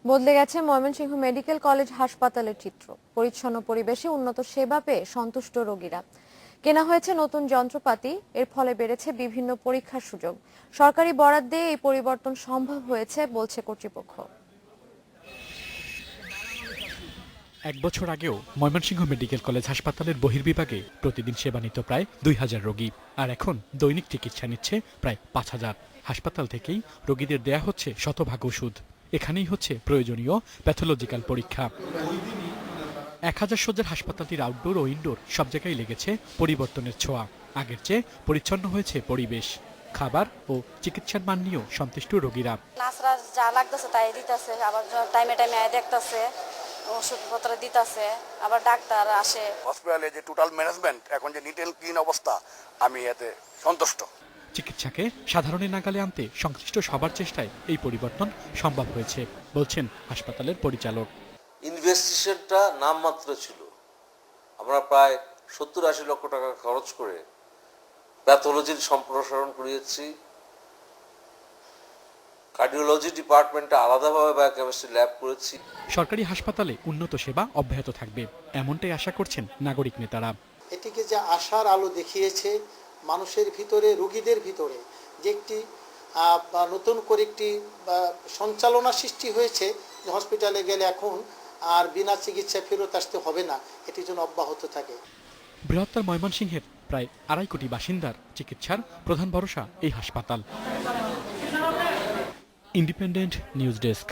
বদলে গেছে Mymensingh medical college হাসপাতালের চিত্র। পরিচ্ছন্ন পরিবেশে উন্নত সেবা পেয়ে সন্তুষ্ট রোগীরা। কেনা হয়েছে নতুন যন্ত্রপাতি, এর ফলে বেড়েছে বিভিন্ন পরীক্ষার সুযোগ। সরকারি বরাদ্দে এই পরিবর্তন সম্ভব হয়েছে বলছে কর্তৃপক্ষ। এক বছর আগেও ময়মনসিংহ মেডিকেল কলেজ হাসপাতালের বহির্বিভাগে প্রতিদিন সেবা নিত প্রায় ২,০০০ রোগী, আর এখন দৈনিক চিকিৎসা নিচ্ছে প্রায় ৫,০০০। হাসপাতাল থেকেই রোগীদের দেয়া হচ্ছে শতভাগ ওষুধ। এখানেই হচ্ছে প্রয়োজনীয় প্যাথোলজিক্যাল পরীক্ষা। ১,০০০ শয্যার হাসপাতালটির আউটডোর ও ইনডোর সব জায়গায় লেগেছে পরিবর্তনের ছোঁয়া। আগের চেয়ে পরিচ্ছন্ন হয়েছে পরিবেশ। খাবার ও চিকিৎসার মান নিয়েও সন্তুষ্ট রোগীরা। নার্সরা যা লাগতেছে তাই দিতেছে, আবার টাইমে টাইমে দেখতেছে, ওষুধপত্র দিতেছে, আবার ডাক্তার আসে। হসপিটালে যে টোটাল ম্যানেজমেন্ট, এখন যে নিট এন্ড ক্লিন অবস্থা, আমি এতে সন্তুষ্ট। চিকিৎসাকে সাধারণের নাগালে আনতে সংশ্লিষ্ট সবার চেষ্টায় এই পরিবর্তন সম্ভব হয়েছে বলছেন হাসপাতালের পরিচালক। ইনভেস্টিগেশনটা নামমাত্র ছিল। আমরা প্রায় ৭০-৮০ লক্ষ টাকা খরচ করে প্যাথোলজির সম্প্রসারণ করিয়েছি। কার্ডিওলজি ডিপার্টমেন্টে আলাদাভাবে বায়োকেমিস্ট্রি ল্যাব করেছি। সরকারি হাসপাতালে উন্নত সেবা অব্যাহত থাকবে, এমনটাই আশা করছেন নাগরিক নেতারা। এটিকে যে আশার আলো দেখিয়েছে মানুষের ভিতরে, রোগীদের ভিতরে যে একটি নতুন করে একটি সঞ্চালনা সৃষ্টি হয়েছে, যে হসপিটালে গেলে এখন আর বিনা চিকিৎসায় ফেরত আসতে হবে না, এটি যেন অব্যাহত থাকে। বৃহত্তর ময়মনসিংহের প্রায় ২.৫ কোটি বাসিন্দার চিকিৎসার প্রধান ভরসা এই হাসপাতাল। Independent news desk.